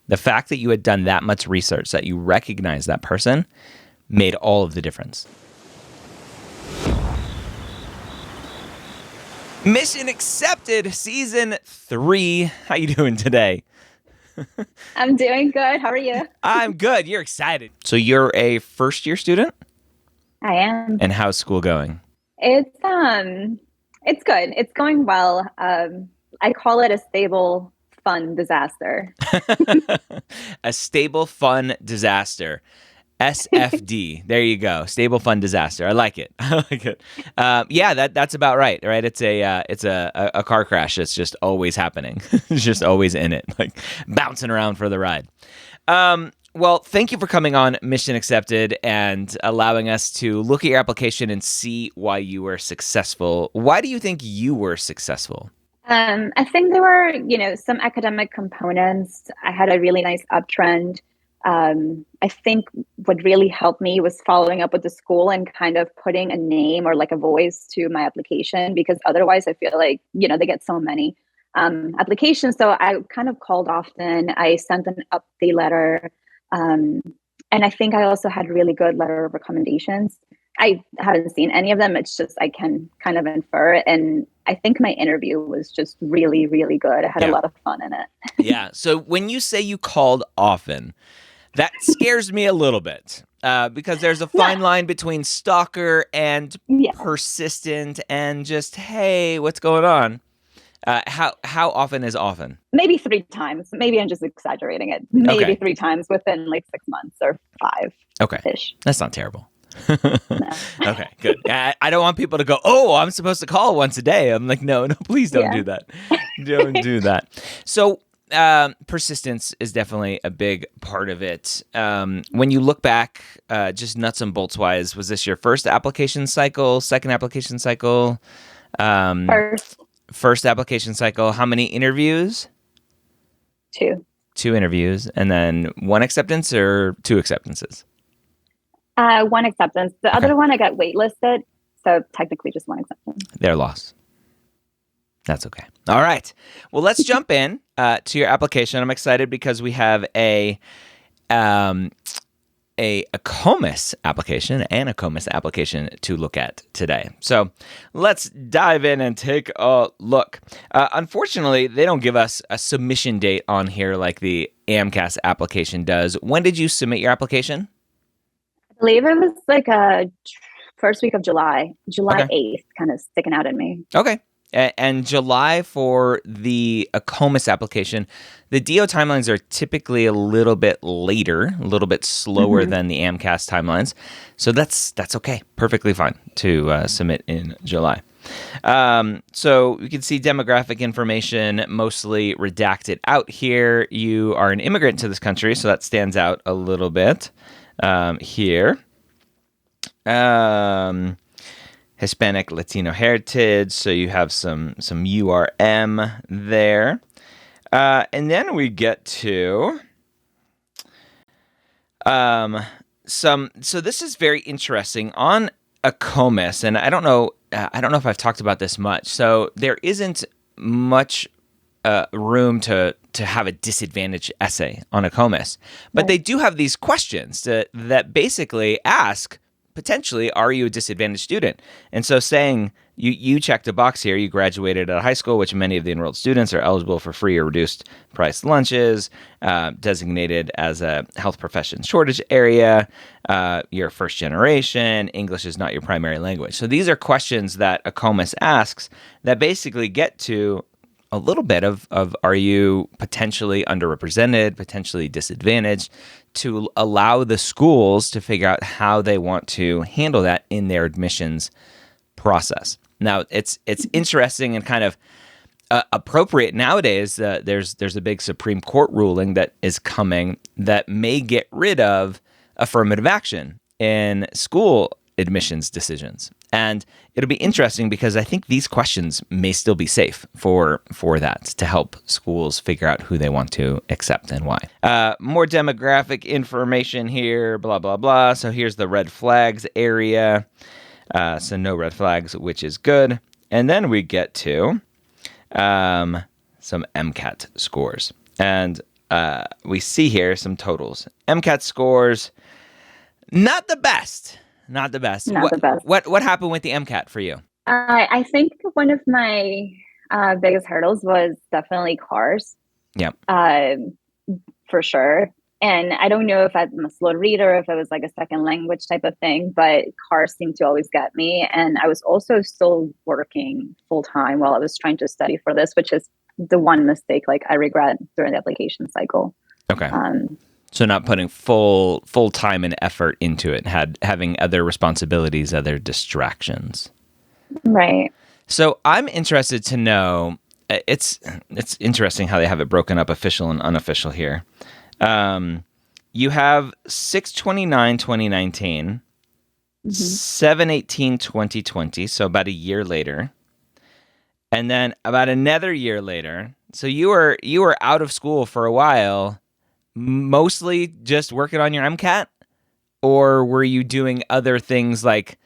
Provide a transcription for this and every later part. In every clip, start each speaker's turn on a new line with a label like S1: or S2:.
S1: The fact that you had done that much research, that you recognized that person, made all of the difference. Mission accepted, season 3. How you doing today?
S2: I'm doing good. How are you?
S1: I'm good. You're excited. So you're a first-year student?
S2: I am.
S1: And how's school going?
S2: It's good. It's going well. I call it a stable, fun disaster.
S1: A stable, fun disaster. SFD. There you go. Stable, fun disaster. I like it. I like it. Yeah, that's about right. Right. It's a car crash. It's just always happening. It's just always in it, like bouncing around for the ride. Well, thank you for coming on Mission Accepted and allowing us to look at your application and see why you were successful. Why do you think you were successful?
S2: I think there were, some academic components. I had a really nice uptrend. I think what really helped me was following up with the school and kind of putting a name or like a voice to my application, because otherwise I feel like, they get so many applications. So I kind of called often. I sent an update letter. And I think I also had really good letter of recommendations. I haven't seen any of them. It's just I can kind of infer. And I think my interview was just really, really good. I had a lot of fun in it.
S1: Yeah. So when you say you called often, that scares me a little bit because there's a fine line between stalker and persistent and just, hey, what's going on? How often is often?
S2: Maybe 3 times. Maybe I'm just exaggerating it. Maybe 3 times within like 6 months or 5.
S1: Okay. That's not terrible. No. Okay, good. I don't want people to go, oh, I'm supposed to call once a day. I'm like, no, please don't do that. Don't do that. So persistence is definitely a big part of it. When you look back, just nuts and bolts wise, was this your first application cycle, second application cycle? First application cycle. How many interviews?
S2: 2.
S1: 2 interviews. And then 1 acceptance or 2 acceptances?
S2: 1 acceptance. The other one I got waitlisted. So technically just 1 acceptance.
S1: Their loss. That's okay. All right. Well, let's jump in to your application. I'm excited because we have a COMIS application and a COMIS application to look at today. So let's dive in and take a look. Unfortunately, they don't give us a submission date on here like the AMCAS application does. When did you submit your application?
S2: I believe it was like a first week of July 8th, kind of sticking out at me.
S1: Okay. And July for the COMIS application, the DO timelines are typically a little bit later, a little bit slower than the AMCAS timelines. So that's okay. Perfectly fine to submit in July. So you can see demographic information mostly redacted out here. You are an immigrant to this country, so that stands out a little bit here. Hispanic, Latino heritage, so you have some URM there. And then we get to so this is very interesting on a COMIS, and I don't know if I've talked about this much. So there isn't much room to have a disadvantage essay on a COMIS, but they do have these questions that basically ask, potentially, are you a disadvantaged student? And so saying you checked a box here, you graduated out of high school, which many of the enrolled students are eligible for free or reduced price lunches, designated as a health profession shortage area, you're first generation, English is not your primary language. So these are questions that a COMIS asks that basically get to a little bit of are you potentially underrepresented, potentially disadvantaged, to allow the schools to figure out how they want to handle that in their admissions process. Now, it's interesting and kind of appropriate nowadays. There's a big Supreme Court ruling that is coming that may get rid of affirmative action in school admissions decisions. And it'll be interesting because I think these questions may still be safe for that to help schools figure out who they want to accept and why. More demographic information here, blah, blah, blah. So here's the red flags area. So no red flags, which is good. And then we get to some MCAT scores. And we see here some totals. MCAT scores, not the best. Not the best.
S2: Not the best.
S1: What happened with the MCAT for you?
S2: I think one of my biggest hurdles was definitely cars.
S1: Yep.
S2: For sure. And I don't know if I'm a slow reader, if it was like a second language type of thing, but cars seemed to always get me. And I was also still working full time while I was trying to study for this, which is the one mistake like I regret during the application cycle.
S1: Okay. So not putting full time and effort into it, having other responsibilities, other distractions.
S2: Right.
S1: So I'm interested to know. It's interesting how they have it broken up, official and unofficial here. You have 6/29/2019, 7/18/2020, so about a year later, and then about another year later. So you were out of school for a while, mostly just working on your MCAT, or were you doing other things like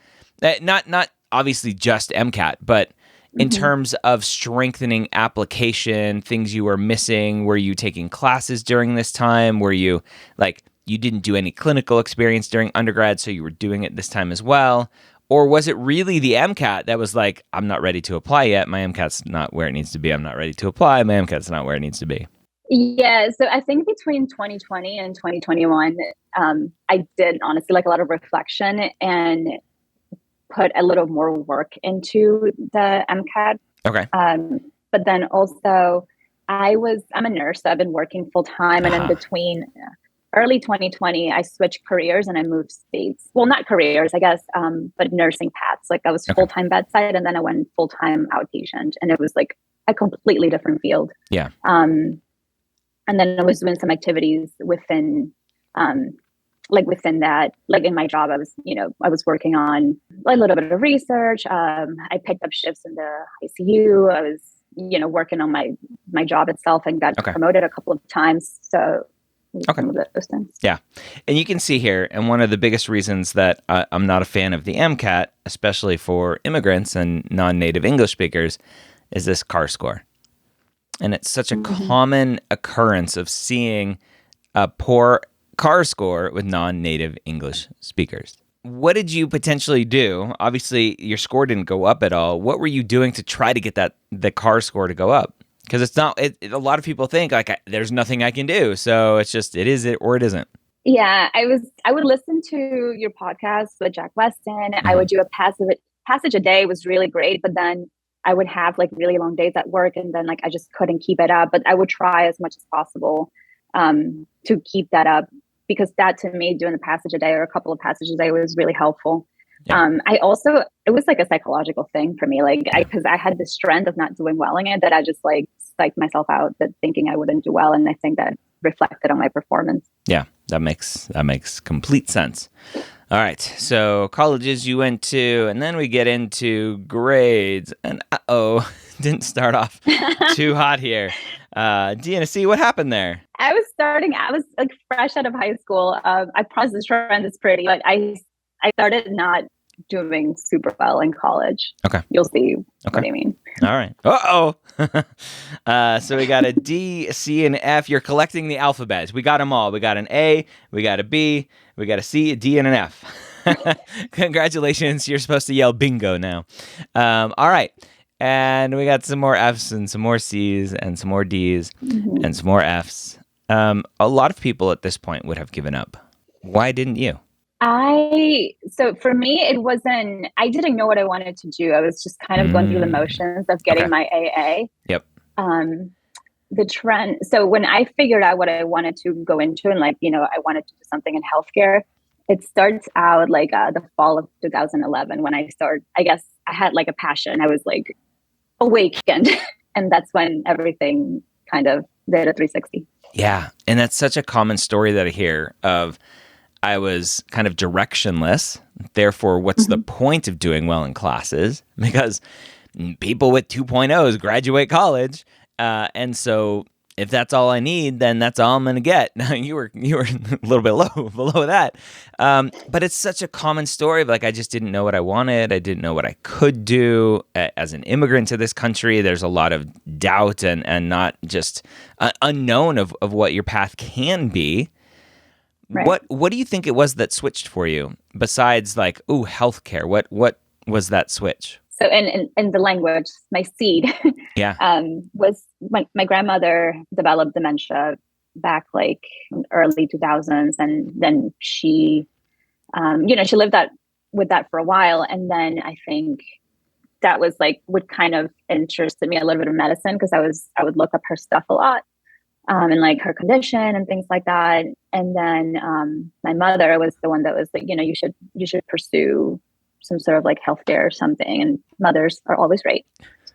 S1: not obviously just MCAT, but in terms of strengthening application, things you were missing? Were you taking classes during this time? Were you you didn't do any clinical experience during undergrad, so you were doing it this time as well? Or was it really the MCAT that was like, I'm not ready to apply yet. My MCAT's not where it needs to be. I'm not ready to apply. My MCAT's not where it needs to be.
S2: Yeah. So I think between 2020 and 2021, I did honestly like a lot of reflection and put a little more work into the MCAT.
S1: Okay.
S2: But then also I'm a nurse, so I've been working full time. And in between early 2020, I switched careers and I moved states. Well, not careers, I guess, but nursing paths. Like I was full-time bedside and then I went full-time outpatient, and it was like a completely different field.
S1: Yeah.
S2: And then I was doing some activities within within that, like in my job, I was working on a little bit of research. I picked up shifts in the ICU. I was, working on my job itself and got promoted a couple of times. So some of those things.
S1: Yeah. And you can see here, and one of the biggest reasons that I'm not a fan of the MCAT, especially for immigrants and non-native English speakers, is this CAR score. And it's such a common occurrence of seeing a poor CAR score with non-native English speakers. What did you potentially do? Obviously, your score didn't go up at all. What were you doing to try to get the CAR score to go up? Because it's not. A lot of people think there's nothing I can do. So it's just it is it or it isn't.
S2: Yeah, I would listen to your podcast with Jack Weston. I would do a passage a day. It was really great, but then I would have like really long days at work, and then I just couldn't keep it up. But I would try as much as possible to keep that up, because that to me, doing a passage a day or a couple of passages a day was really helpful. Yeah. It was like a psychological thing for me, because I had this trend of not doing well in it, that I just psyched myself out, that thinking I wouldn't do well, and I think that reflected on my performance.
S1: Yeah, that makes complete sense. All right, so colleges you went to, and then we get into grades, and didn't start off too hot here. DNC, what happened there?
S2: I was fresh out of high school. I promise this trend is pretty. I started not doing super well in college.
S1: Okay.
S2: You'll see what I mean.
S1: All right. So we got a D, C, and F. You're collecting the alphabet. We got them all. We got an A, we got a B, we got a C, a D, and an F. Congratulations. You're supposed to yell bingo now. All right. And we got some more Fs and some more Cs and some more Ds and some more Fs. A lot of people at this point would have given up. Why didn't you?
S2: So for me, it wasn't, I didn't know what I wanted to do. I was just kind of going through the motions of getting my AA.
S1: Yep.
S2: The trend. So when I figured out what I wanted to go into, and I wanted to do something in healthcare, it starts out the fall of 2011 when I guess I had a passion. I was awakened, and that's when everything kind of did a 360.
S1: Yeah. And that's such a common story that I hear of, I was kind of directionless. Therefore, what's the point of doing well in classes? Because people with 2.0s graduate college. And so if that's all I need, then that's all I'm gonna get. You were a little bit low below that, but it's such a common story of like I just didn't know what I wanted. I didn't know what I could do as an immigrant to this country. There's a lot of doubt and not just unknown of what your path can be.
S2: Right.
S1: What do you think it was that switched for you besides like healthcare? What was that switch?
S2: So in the language, my seed
S1: Yeah.
S2: was when my grandmother developed dementia back like early 2000s, and then she, she lived that with that for a while, and then I think that was like what kind of interested me a little bit in medicine, because I would look up her stuff a lot, and like her condition and things like that. And then my mother was the one that was like, you should pursue some sort of like healthcare or something. And mothers are always right.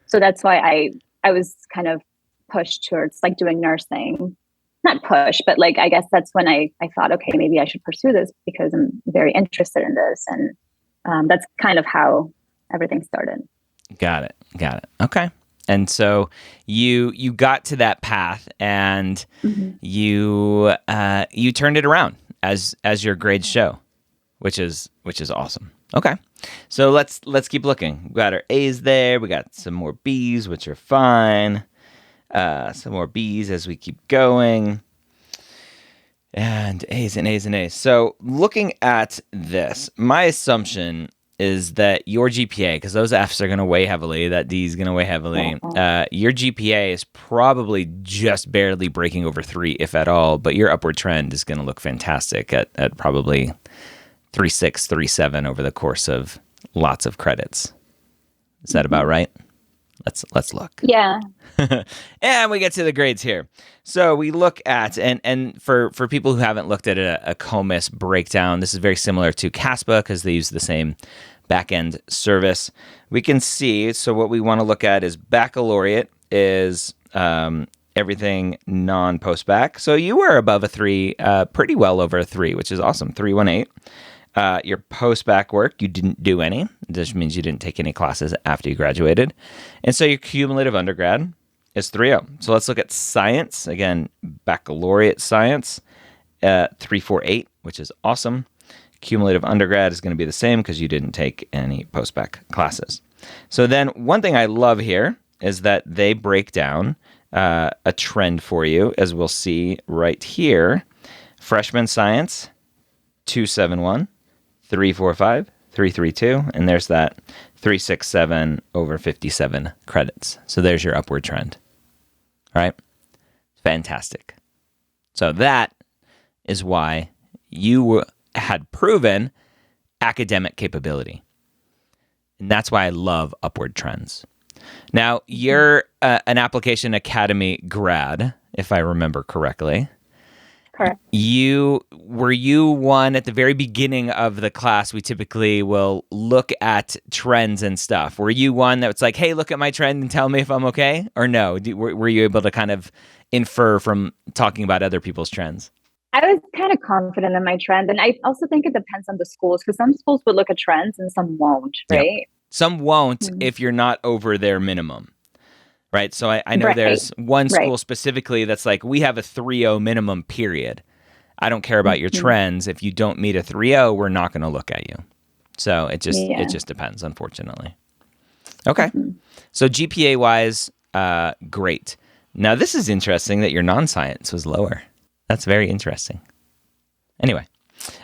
S2: So that's why I was kind of pushed towards like doing nursing. Not push, but like I guess that's when I thought, okay, maybe I should pursue this because I'm very interested in this. And that's kind of how everything started.
S1: Got it. Okay. And so you got to that path, and you turned it around as your grades show, which is awesome. Okay, so let's keep looking. We got our A's there. We got some more B's, which are fine. Some more B's as we keep going, and A's and A's and A's. So looking at this, my assumption is that your GPA, because those Fs are going to weigh heavily, that D is going to weigh heavily, your GPA is probably just barely breaking over 3, if at all, but your upward trend is going to look fantastic at probably 3.6, 3.7 over the course of lots of credits. Is that about right? Let's look.
S2: Yeah.
S1: And we get to the grades here. So we look at, and for people who haven't looked at a COMIS breakdown, this is very similar to CASPA because they use the same back-end service. We can see, so what we want to look at is baccalaureate is everything non-post-bac. So you were above a 3, pretty well over a 3, which is awesome, 318. Your post-bac work, you didn't do any. This means you didn't take any classes after you graduated. And so your cumulative undergrad is 3.0. So let's look at science. Again, baccalaureate science, 3.48, which is awesome. Cumulative undergrad is going to be the same because you didn't take any post-bac classes. So then one thing I love here is that they break down a trend for you, as we'll see right here. Freshman science, 271. 345, 332, and there's that 367 over 57 credits. So there's your upward trend. All right? Fantastic. So that is why you had proven academic capability. And that's why I love upward trends. Now, you're an Application Academy grad, if I remember correctly.
S2: Correct.
S1: Were you one at the very beginning of the class? We typically will look at trends and stuff. Were you one that was like, hey, look at my trend and tell me if I'm okay? Or no? Were you able to kind of infer from talking about other people's trends?
S2: I was kind of confident in my trend. And I also think it depends on the schools, because some schools would look at trends and some won't, right?
S1: Yep. Some won't if you're not over their minimum. Right. So I know there's one school specifically that's like, we have a 3.0 minimum period. I don't care about your trends. If you don't meet a 3.0, we're not going to look at you. So it just depends, unfortunately. Okay. So GPA wise, great. Now this is interesting that your non-science was lower. That's very interesting. Anyway,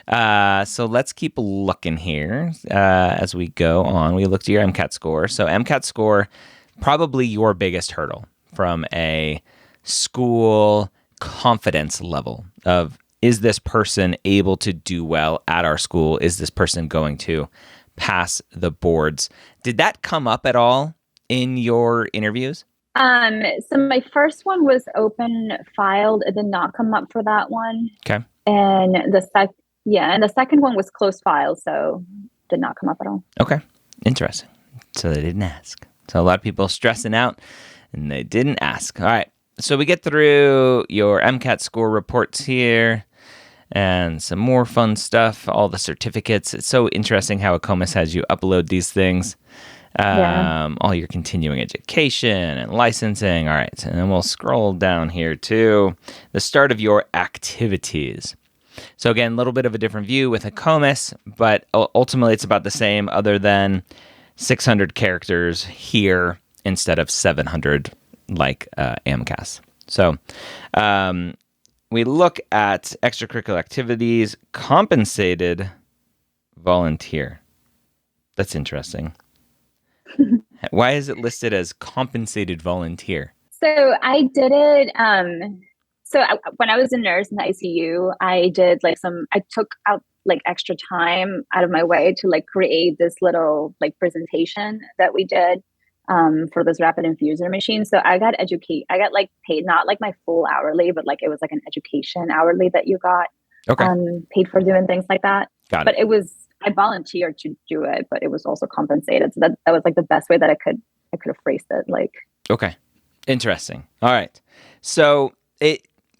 S1: so let's keep looking here as we go on. We looked at your MCAT score. So MCAT score, probably your biggest hurdle from a school confidence level of, is this person able to do well at our school? Is this person going to pass the boards? Did that come up at all in your interviews?
S2: So my first one was open filed. It did not come up for that one.
S1: Okay.
S2: And the second one was closed filed, so did not come up at all.
S1: Okay. Interesting. So they didn't ask. So a lot of people stressing out and they didn't ask. All right. So we get through your MCAT score reports here and some more fun stuff, all the certificates. It's so interesting how ACOMAS has you upload these things.
S2: Yeah.
S1: All your continuing education and licensing. All right. And then we'll scroll down here to the start of your activities. So again, a little bit of a different view with a COMIS, but ultimately it's about the same other than 600 characters here instead of 700 like AMCAS. So we look at extracurricular activities, compensated volunteer. That's interesting. Why is it listed as compensated volunteer?
S2: So I did it. When I was a nurse in the ICU, I did I took out like extra time out of my way to like create this little like presentation that we did for this rapid infuser machine. So I got like paid, not like my full hourly, but like it was like an education hourly that you got
S1: Okay.
S2: paid for doing things like that.
S1: Got
S2: But
S1: it.
S2: I volunteered to do it, but it was also compensated. So that was like the best way that I could have phrased it. Like,
S1: Okay. Interesting. All right. So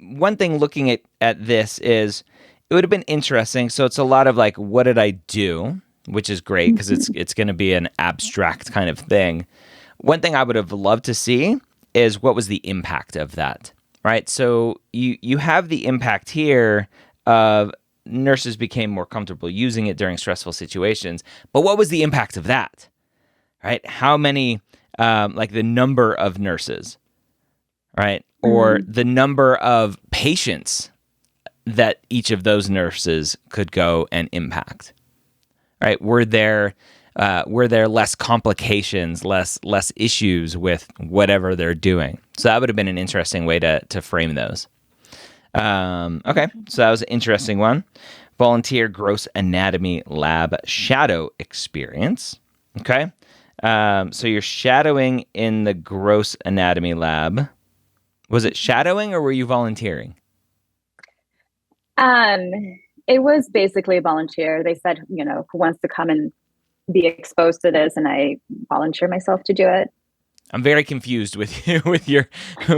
S1: one thing looking at this is it would have been interesting. So it's a lot of like, what did I do? Which is great because it's going to be an abstract kind of thing. One thing I would have loved to see is what was the impact of that, right? So you have the impact here of nurses became more comfortable using it during stressful situations, but what was the impact of that, right? How many, like the number of nurses, right? Or the number of patients that each of those nurses could go and impact, right? Were there less complications, less issues with whatever they're doing? So that would have been an interesting way to frame those. Okay, so that was an interesting one. Volunteer gross anatomy lab shadow experience. Okay, so you're shadowing in the gross anatomy lab. Was it shadowing or were you volunteering?
S2: um, it was basically a volunteer. They said, who wants to come and be exposed to this, and I volunteer myself to do it.
S1: I'm very confused with you with your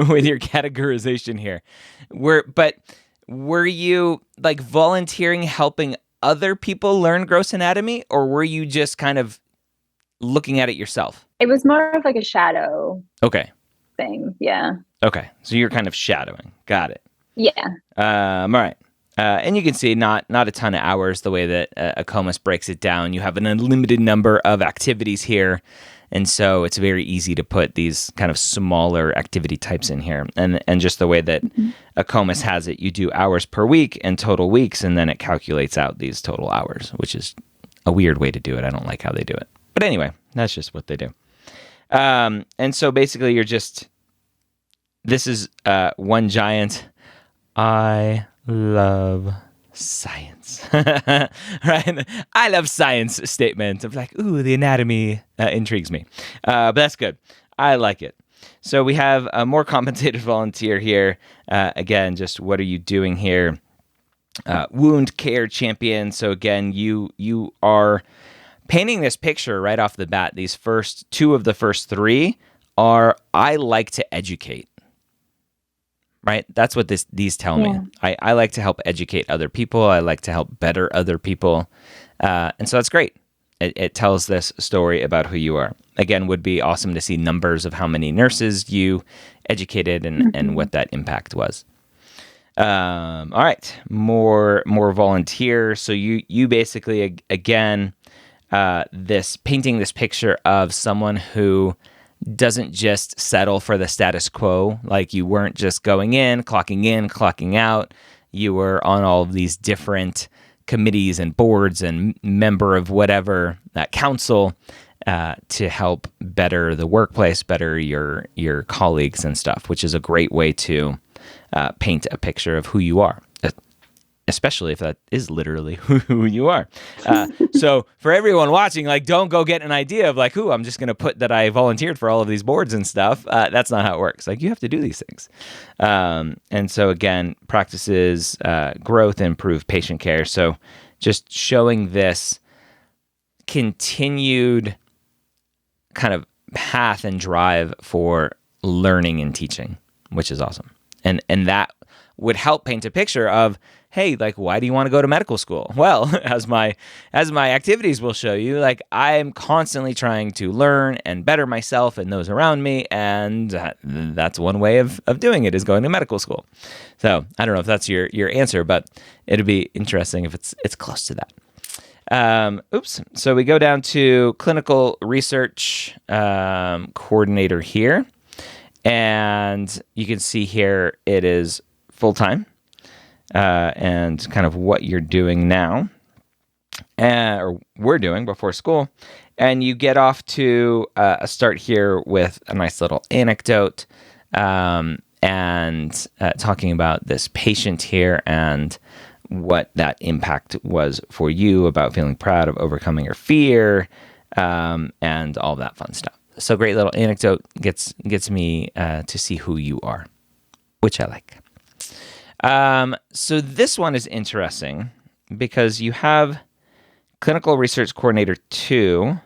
S1: with your categorization here. Were you like volunteering helping other people learn gross anatomy, or were you just kind of looking at it yourself?
S2: It was more of like a shadow
S1: Okay.
S2: thing. Yeah.
S1: Okay. So you're kind of shadowing. Got it.
S2: Yeah.
S1: All right. And you can see not a ton of hours the way that a COMIS breaks it down. You have an unlimited number of activities here. And so it's very easy to put these kind of smaller activity types in here. And just the way that a COMIS has it, you do hours per week and total weeks, and then it calculates out these total hours, which is a weird way to do it. I don't like how they do it. But anyway, that's just what they do. And so basically this is one giant I love science, right? I love science statement of like, ooh, the anatomy intrigues me. But that's good. I like it. So we have a more compensated volunteer here. Again, just what are you doing here? Wound care champion. So again, you are painting this picture right off the bat. These first two of the first three are I like to educate. Right? That's what these tell me. I like to help educate other people. I like to help better other people. And so that's great. It tells this story about who you are. Again, would be awesome to see numbers of how many nurses you educated and what that impact was. All right. More volunteers. So you basically, again, painting this picture of someone who doesn't just settle for the status quo. Like you weren't just going in, clocking out. You were on all of these different committees and boards and member of whatever that council to help better the workplace, better your colleagues and stuff, which is a great way to paint a picture of who you are. Especially if that is literally who you are. So for everyone watching, like, don't go get an idea of like, I'm just going to put that I volunteered for all of these boards and stuff. That's not how it works. Like, you have to do these things. And so again, practices growth, improve patient care. So just showing this continued kind of path and drive for learning and teaching, which is awesome. And that would help paint a picture of, hey, like, why do you want to go to medical school? Well, as my activities will show you, like, I'm constantly trying to learn and better myself and those around me, and that's one way of doing it, is going to medical school. So I don't know if that's your answer, but it'd be interesting if it's close to that. So we go down to clinical research coordinator here, and you can see here it is full-time, and kind of what you're doing now, or we're doing before school. And you get off to a start here with a nice little anecdote, and talking about this patient here and what that impact was for you, about feeling proud of overcoming your fear, and all that fun stuff. So great little anecdote, gets me to see who you are, which I like. So this one is interesting because you have Clinical Research Coordinator 2,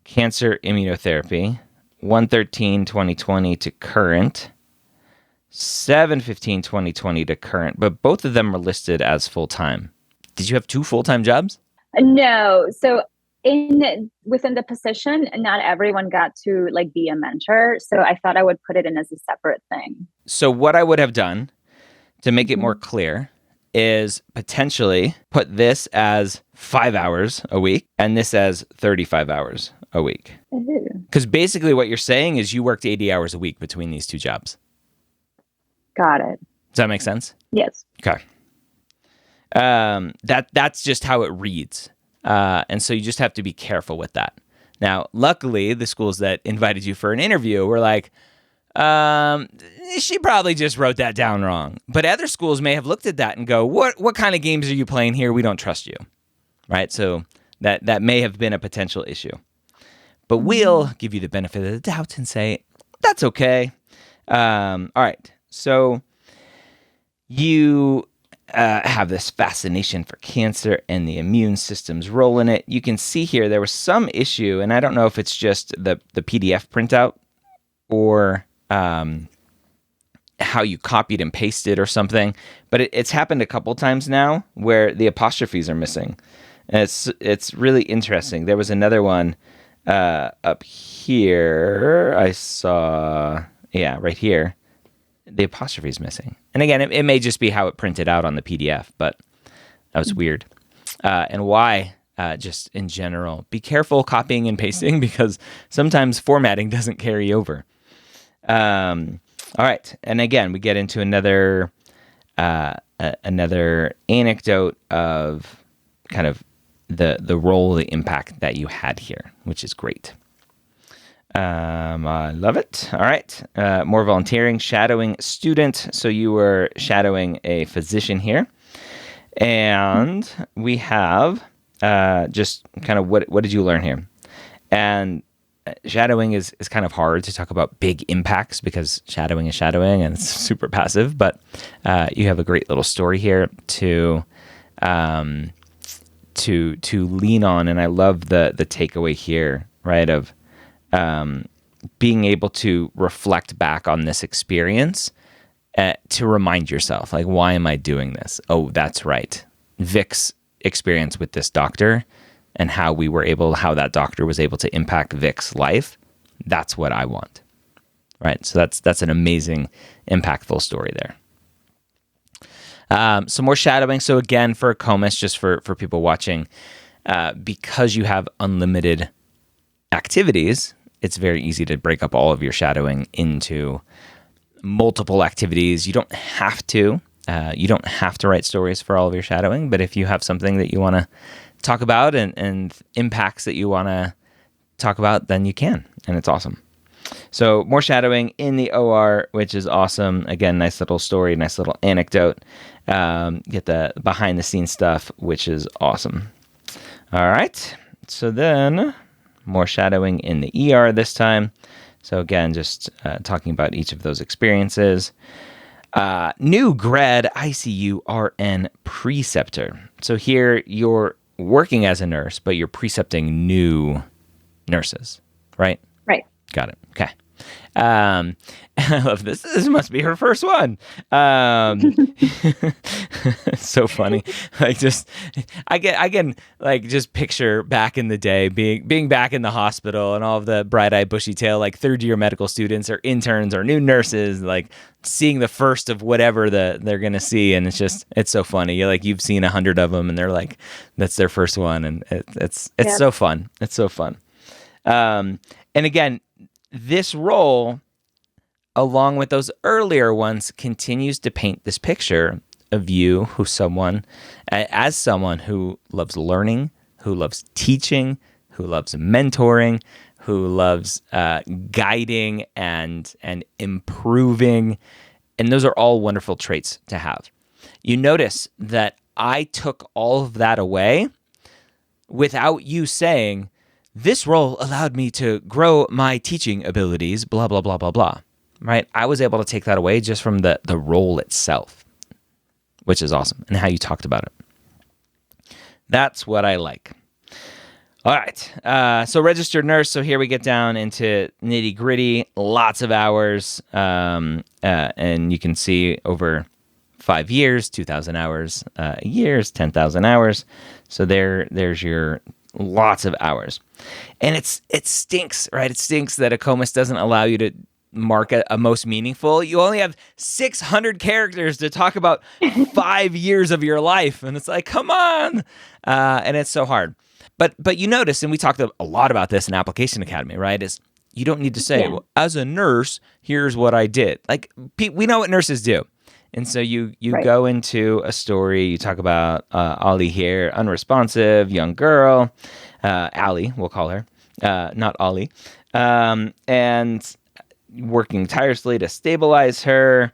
S1: Cancer Immunotherapy, 1/13/2020 to current, 7/15/2020 to current, but both of them are listed as full-time. Did you have 2 full-time jobs?
S2: No. So within the position, not everyone got to like be a mentor. So I thought I would put it in as a separate thing.
S1: So what I would have done to make it more clear is potentially put this as 5 hours a week and this as 35 hours a week. Because basically what you're saying is you worked 80 hours a week between these 2 jobs.
S2: Got it.
S1: Does that make sense?
S2: Yes.
S1: Okay. That's just how it reads. And so you just have to be careful with that. Now, luckily, the schools that invited you for an interview were like, she probably just wrote that down wrong. But other schools may have looked at that and go, what kind of games are you playing here? We don't trust you. Right? So that may have been a potential issue. But we'll give you the benefit of the doubt and say, that's okay. All right. So you have this fascination for cancer and the immune system's role in it. You can see here there was some issue, and I don't know if it's just the PDF printout or how you copied and pasted or something, but it's happened a couple times now where the apostrophes are missing. And it's really interesting. There was another one up here. I saw, right here. The apostrophe is missing. And again, it may just be how it printed out on the PDF, but that was weird. And why, just in general, be careful copying and pasting because sometimes formatting doesn't carry over. All right. And again, we get into another anecdote of kind of the role, the impact that you had here, which is great. I love it. All right. More volunteering, shadowing student. So you were shadowing a physician here. And we have just kind of what did you learn here? And shadowing is kind of hard to talk about big impacts because shadowing is shadowing and it's super passive. But you have a great little story here to lean on. And I love the takeaway here, right, of being able to reflect back on this experience to remind yourself, like, why am I doing this? Oh, that's right. Vic's experience with this doctor and how that doctor was able to impact Vic's life. That's what I want. Right. So that's an amazing, impactful story there. Some more shadowing. So again, for COMIS, just for people watching, because you have unlimited activities, it's very easy to break up all of your shadowing into multiple activities. You don't have to. You don't have to write stories for all of your shadowing, but if you have something that you want to talk about and impacts that you want to talk about, then you can, and it's awesome. So more shadowing in the OR, which is awesome. Again, nice little story, nice little anecdote. Get the behind the scenes stuff, which is awesome. All right. So then more shadowing in the ER this time. So again, just talking about each of those experiences. New grad ICU RN preceptor. So here you're working as a nurse, but you're precepting new nurses, right?
S2: Right.
S1: Got it. Okay. I love this. This must be her first one. Um, so funny. Like just, I can like just picture back in the day being back in the hospital and all of the bright-eyed, bushy-tailed like third-year medical students or interns or new nurses, like seeing the first of whatever they're gonna see, and it's so funny. You've seen 100 of them, and they're like, that's their first one, and it's
S2: Yep.
S1: so fun. It's so fun. And again, this role, along with those earlier ones, continues to paint this picture of you as someone who loves learning, who loves teaching, who loves mentoring, who loves guiding and improving. And those are all wonderful traits to have. You notice that I took all of that away without you saying, this role allowed me to grow my teaching abilities, blah, blah, blah, blah, blah. Right? I was able to take that away just from the role itself, which is awesome, and how you talked about it. That's what I like. All right. So registered nurse. So here we get down into nitty gritty, lots of hours. And you can see over 5 years, 2,000 hours, years, 10,000 hours. So there's your lots of hours. And it stinks, right? It stinks that ACOMAS doesn't allow you to mark a most meaningful. You only have 600 characters to talk about 5 years of your life. And it's like, come on. And it's so hard. But you notice, and we talked a lot about this in Application Academy, right? Is you don't need to say,
S2: Yeah.
S1: well, as a nurse, here's what I did. Like we know what nurses do. And so you
S2: Right.
S1: go into a story, you talk about Ollie here, unresponsive, young girl, Allie, we'll call her, not Ollie, and working tirelessly to stabilize her,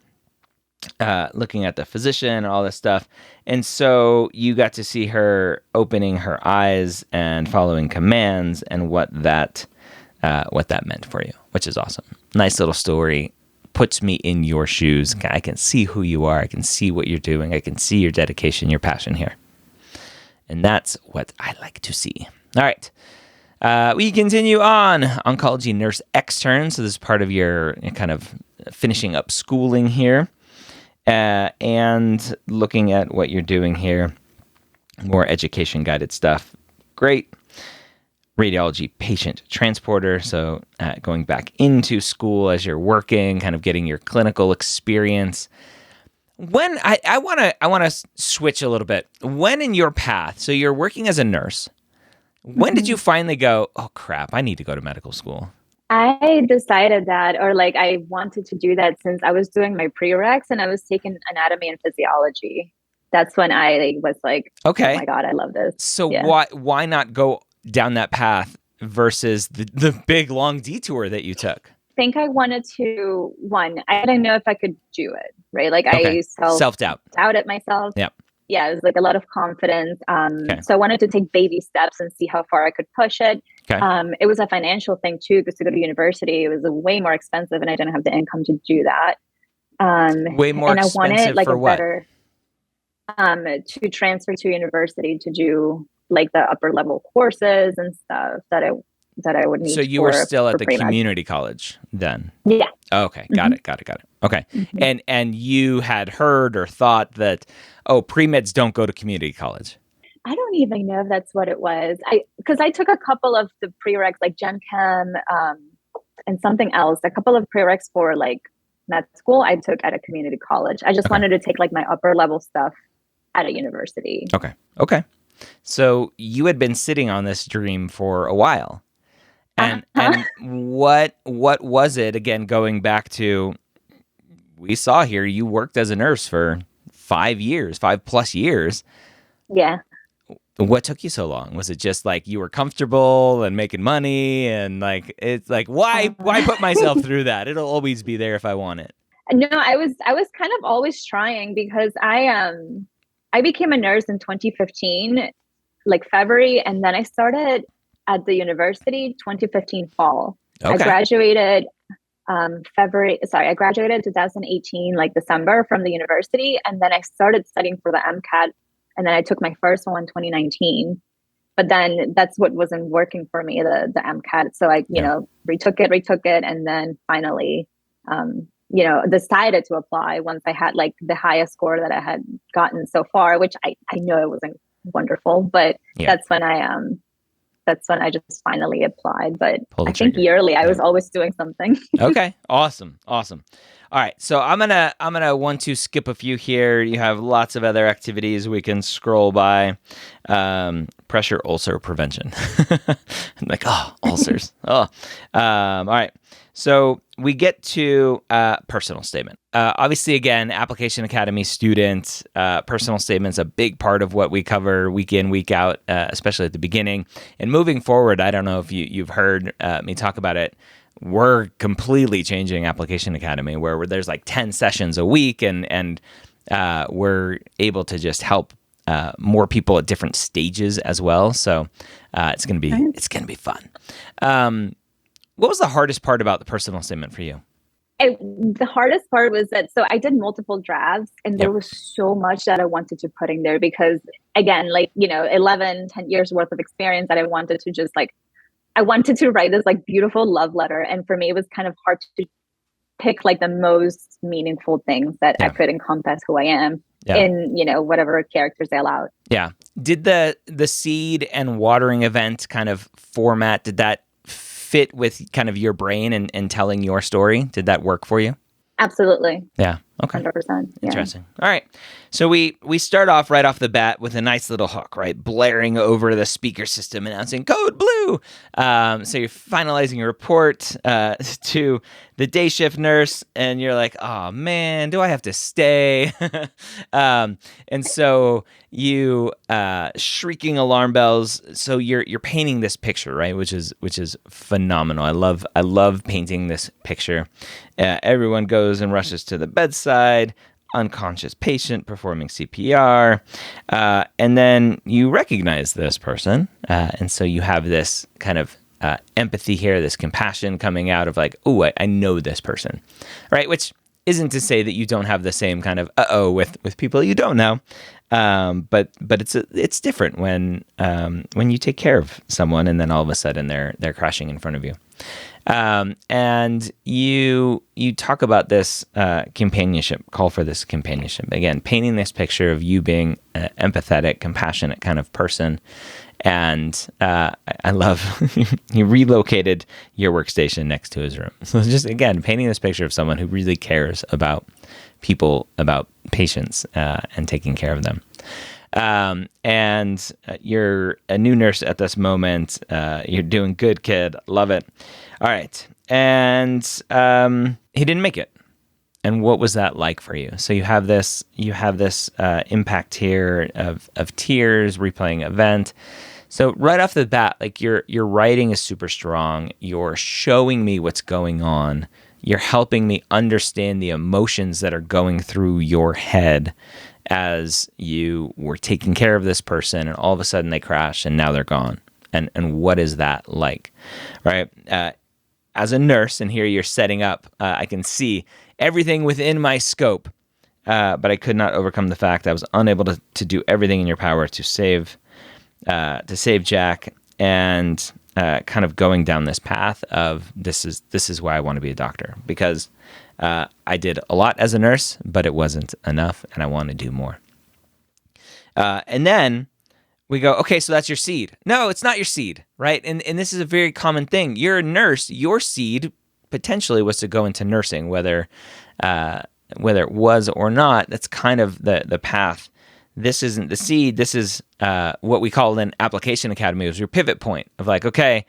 S1: looking at the physician and all this stuff. And so you got to see her opening her eyes and following commands and what that meant for you, which is awesome. Nice little story. Puts me in your shoes. I can see who you are. I can see what you're doing. I can see your dedication, your passion here. And that's what I like to see. All right. We continue on. Oncology nurse extern. So this is part of your kind of finishing up schooling here. And looking at what you're doing here. More education guided stuff. Great. Radiology patient transporter. So going back into school as you're working, kind of getting your clinical experience. When I want to switch a little bit. When in your path, so you're working as a nurse, when did you finally go, oh crap, I need to go to medical school?
S2: I decided that, or like I wanted to do that since I was doing my prereqs and I was taking anatomy and physiology. That's when I was like, oh
S1: Okay.
S2: my God, I love this.
S1: So
S2: Yeah.
S1: why not go down that path versus the big long detour that you took?
S2: I think I wanted to, one, I didn't know if I could do it, right? Like
S1: Okay.
S2: I
S1: Self-doubt.
S2: doubted myself.
S1: Yep.
S2: Yeah, it was like a lot of confidence.
S1: Okay.
S2: So I wanted to take baby steps and see how far I could push it.
S1: Okay.
S2: It was a financial thing too, because to go to university, it was way more expensive and I didn't have the income to do that.
S1: Way more
S2: and I wanted
S1: expensive
S2: like
S1: for
S2: a
S1: what?
S2: better, to transfer to university to do like the upper level courses and stuff that I would need
S1: So you were
S2: for
S1: still at the
S2: pre-med.
S1: community college then?
S2: Yeah.
S1: Okay, got it. Okay.
S2: Mhm.
S1: And you had heard or thought that, oh, pre-meds don't go to community college.
S2: I don't even know if that's what it was. Because I took a couple of the prereqs like Gen Chem, and something else, a couple of prereqs for like med school I took at a community college. I just
S1: Okay.
S2: wanted to take like my upper level stuff at a university.
S1: Okay. So you had been sitting on this dream for a while. And
S2: Uh-huh.
S1: what was it, again, going back to, we saw here you worked as a nurse for 5 years, 5+ years.
S2: Yeah.
S1: What took you so long? Was it just like you were comfortable and making money and like it's like why put myself through that? It'll always be there if I want it.
S2: No, I was kind of always trying because I became a nurse in 2015, like February, and then I started at the university 2015 fall. I
S1: Okay.
S2: graduated I graduated 2018 like December from the university, and then I started studying for the MCAT, and then I took my first one 2019. But then that's what wasn't working for me, the MCAT. So I,
S1: Yeah.
S2: retook it, and then finally, decided to apply once I had like the highest score that I had gotten so far, which I know it wasn't wonderful, but
S1: Yeah.
S2: that's when I just finally applied. But
S1: Pull the
S2: I think
S1: trigger.
S2: yearly I
S1: Yeah.
S2: was always doing something.
S1: Okay. Awesome. Awesome. All right. So I'm gonna want to skip a few here. You have lots of other activities we can scroll by. Pressure ulcer prevention. I'm like, oh, ulcers. Oh. All right. So we get to personal statement. Obviously, again, Application Academy student, personal statement's a big part of what we cover week in, week out, especially at the beginning. And moving forward, I don't know if you've heard me talk about it. We're completely changing Application Academy, where there's like 10 sessions a week, and we're able to just help more people at different stages as well. So it's gonna be fun. What was the hardest part about the personal statement for you?
S2: The hardest part was that, so I did multiple drafts, and there
S1: Yep.
S2: was so much that I wanted to put in there because, again, like, 10 years worth of experience that I wanted to just like, I wanted to write this like beautiful love letter. And for me, it was kind of hard to pick like the most meaningful things that I
S1: Yeah.
S2: could encompass who I am
S1: Yeah.
S2: in, whatever characters I allowed.
S1: Yeah. Did the seed and watering event kind of format, did that fit with kind of your brain and telling your story? Did that work for you?
S2: Absolutely.
S1: Yeah. Okay.
S2: 100%. Yeah.
S1: Interesting. All right. So we start off right off the bat with a nice little hook, right? Blaring over the speaker system announcing code blue. So you're finalizing your report to the day shift nurse, and you're like, oh man, do I have to stay? And so you shrieking alarm bells. So you're painting this picture, right? Which is phenomenal. I love painting this picture. Everyone goes and rushes to the bedside, unconscious patient performing CPR, and then you recognize this person, and so you have this kind of empathy here, this compassion coming out of like, oh, I know this person, right? Which isn't to say that you don't have the same kind of with people you don't know, but it's different when you take care of someone and then all of a sudden they're crashing in front of you. And you talk about this companionship, call for this companionship. Again, painting this picture of you being an empathetic, compassionate kind of person. And I love you relocated your workstation next to his room. So just, again, painting this picture of someone who really cares about people, about patients, and taking care of them. And you're a new nurse at this moment. You're doing good, kid. Love it. All right. And he didn't make it. And what was that like for you? So you have this impact here of tears, replaying event. So right off the bat, like your writing is super strong. You're showing me what's going on. You're helping me understand the emotions that are going through your head as you were taking care of this person, and all of a sudden they crash and now they're gone. And what is that like, right? As a nurse, and here you're setting up, I can see everything within my scope, but I could not overcome the fact I was unable to do everything in your power to save Jack, and kind of going down this path of this is why I want to be a doctor, because I did a lot as a nurse, but it wasn't enough, and I want to do more. And then we go, okay, so that's your seed. No, it's not your seed, right? And this is a very common thing. You're a nurse. Your seed potentially was to go into nursing, whether it was or not. That's kind of the path. This isn't the seed. This is what we call an application academy. It was your pivot point of like, okay,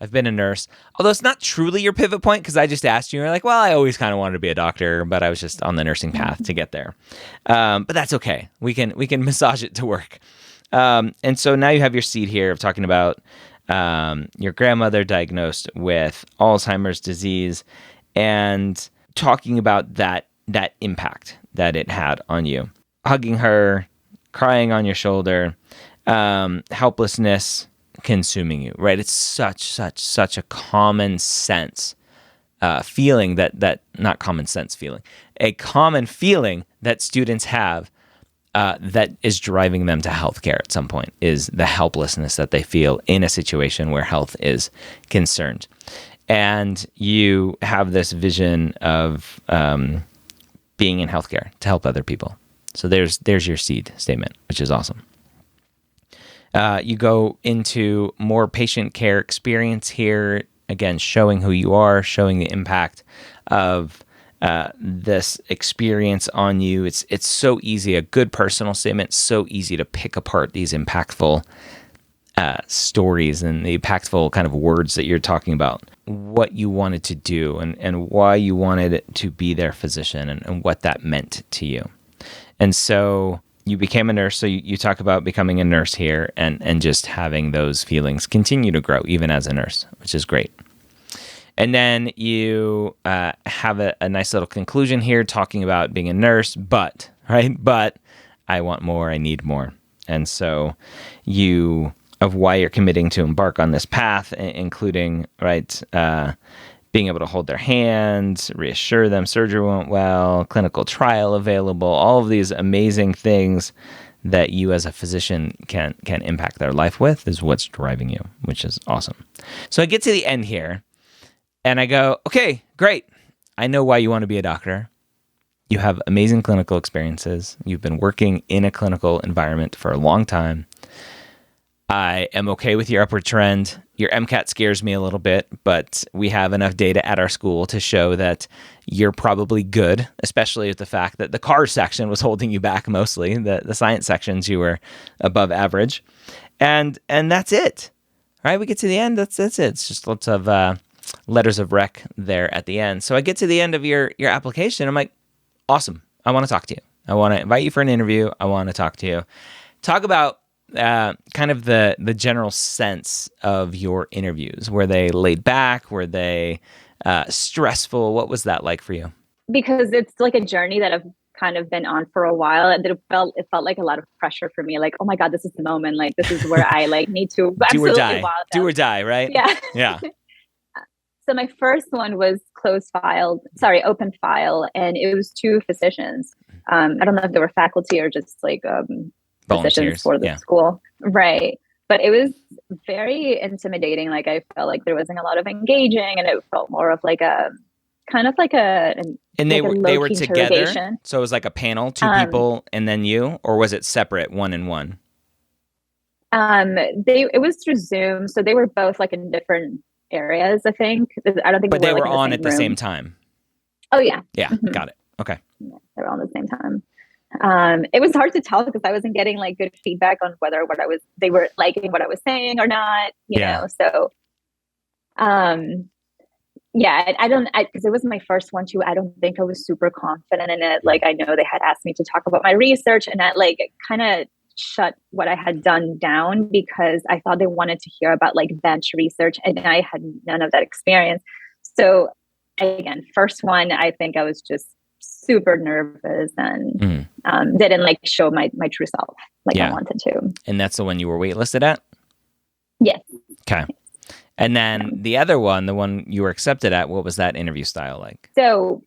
S1: I've been a nurse. Although it's not truly your pivot point, because I just asked you, and you're like, well, I always kind of wanted to be a doctor, but I was just on the nursing path to get there. But that's okay. We can massage it to work. And so now you have your seed here of talking about your grandmother diagnosed with Alzheimer's disease, and talking about that impact that it had on you. Hugging her, crying on your shoulder, helplessness consuming you, right? It's such a common sense feeling that not common sense feeling, a common feeling that students have that is driving them to healthcare at some point is the helplessness that they feel in a situation where health is concerned. And you have this vision of being in healthcare to help other people. So there's your seed statement, which is awesome. You go into more patient care experience here, again, showing who you are, showing the impact of this experience on you. It's so easy, a good personal statement, so easy to pick apart these impactful stories and the impactful kind of words that you're talking about, what you wanted to do and why you wanted to be their physician and what that meant to you. And so you became a nurse. So you talk about becoming a nurse here and just having those feelings continue to grow even as a nurse, which is great. And then you have a nice little conclusion here talking about being a nurse, but I want more, I need more. And so of why you're committing to embark on this path, including, being able to hold their hands, reassure them surgery went well, clinical trial available, all of these amazing things that you as a physician can impact their life with is what's driving you, which is awesome. So I get to the end here and I go, okay, great. I know why you want to be a doctor. You have amazing clinical experiences. You've been working in a clinical environment for a long time. I am okay with your upward trend. Your MCAT scares me a little bit, but we have enough data at our school to show that you're probably good, especially with the fact that the cars section was holding you back mostly. The science sections, you were above average. And that's it. All right, we get to the end. That's it. It's just lots of letters of rec there at the end. So I get to the end of your application. I'm like, awesome. I want to talk to you. I want to invite you for an interview. I want to talk to you. Talk about kind of the general sense of your interviews. Were they laid back? Were they stressful? What was that like for you?
S2: Because it's like a journey that I've kind of been on for a while, and it felt like a lot of pressure for me. Like, oh my God, this is the moment. Like, this is where I need to
S1: do or
S2: absolutely
S1: die.
S2: wow
S1: Do or die, right?
S2: Yeah.
S1: Yeah.
S2: So my first one was open file, and it was two physicians. I don't know if they were faculty or just physicians for the school. Right. But it was very intimidating. Like, I felt like there wasn't a lot of engaging, and it felt more of like a kind of like
S1: and they were together. So it was like a panel, two people and then you, or was it separate, one and one?
S2: It was through Zoom. So they were both like in different areas, I think. I don't think
S1: but they were on at the same time.
S2: Oh yeah.
S1: Yeah. Mm-hmm. Got it. Okay.
S2: Yeah, they were on at the same time. It was hard to tell because I wasn't getting like good feedback on whether they were liking what I was saying or not, you know? So, because it was my first one too. I don't think I was super confident in it. Like, I know they had asked me to talk about my research, and that kind of shut what I had done down because I thought they wanted to hear about like bench research, and I had none of that experience. So again, first one, I think I was just super nervous and didn't like show my true self I wanted to.
S1: And that's the one you were waitlisted at?
S2: Yes.
S1: Okay. And then the other one, the one you were accepted at, what was that interview style like?
S2: So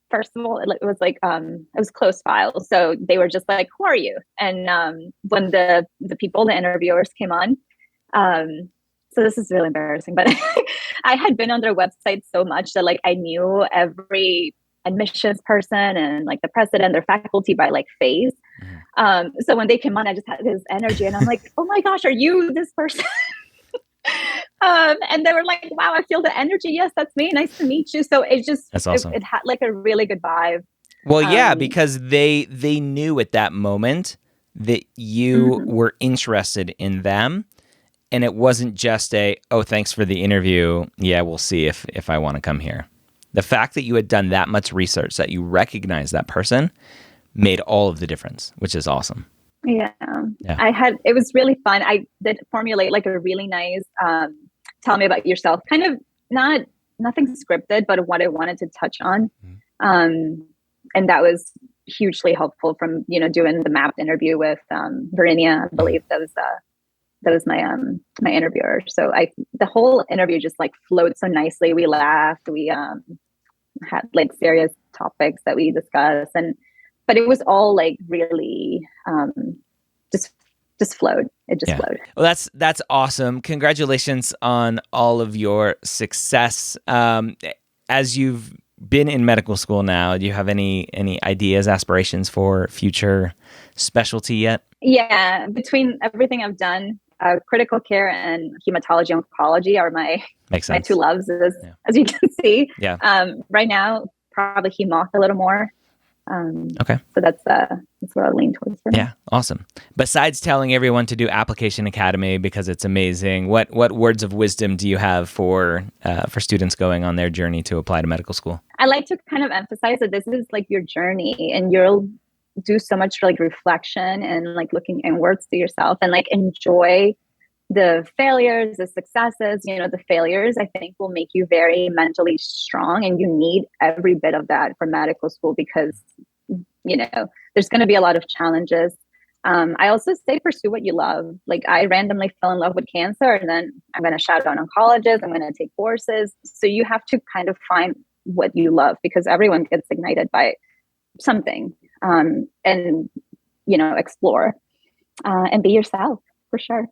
S2: first of all, it was like it was closed file. So they were just like, who are you? And when the interviewers came on, so this is really embarrassing, but I had been on their website so much that like I knew every admissions person and like the president, their faculty by like face. So when they came on, I just had this energy and I'm like, oh my gosh, are you this person? And they were like, wow, I feel the energy. Yes, that's me. Nice to meet you. So it just,
S1: that's awesome.
S2: It had like a really good vibe.
S1: Well, yeah, because they knew at that moment that you were interested in them. And it wasn't just thanks for the interview. Yeah, we'll see if I want to come here. The fact that you had done that much research, that you recognized that person, made all of the difference, which is awesome.
S2: Yeah. It was really fun. I did formulate like a really nice, tell me about yourself, kind of nothing scripted, but what I wanted to touch on. And that was hugely helpful from, doing the mapped interview with Verinia, I believe that was my interviewer. So the whole interview just like flowed so nicely. We laughed. We had like serious topics that we discussed, and but it was all like really just just flowed. It just
S1: Yeah.
S2: flowed.
S1: Well, that's awesome. Congratulations on all of your success. As you've been in medical school now, do you have any ideas, aspirations for future specialty yet?
S2: Yeah, between everything I've done, critical care and hematology oncology are
S1: Makes
S2: my two
S1: sense.
S2: loves,
S1: Yeah.
S2: as you can see.
S1: Yeah.
S2: Right now, probably hemoth a little more.
S1: Okay.
S2: So that's what I'll lean towards for now.
S1: Yeah. Awesome. Besides telling everyone to do Application Academy because it's amazing, what words of wisdom do you have for students going on their journey to apply to medical school?
S2: I like to kind of emphasize that this is like your journey, and you'll do so much like reflection and like looking inwards to yourself and like enjoy the failures, the successes. The failures I think will make you very mentally strong, and you need every bit of that for medical school because there's going to be a lot of challenges. I also say pursue what you love. Like I randomly fell in love with cancer, and then I'm going to shout out oncologists. I'm going to take courses. So you have to kind of find what you love because everyone gets ignited by something, and explore and be yourself for sure.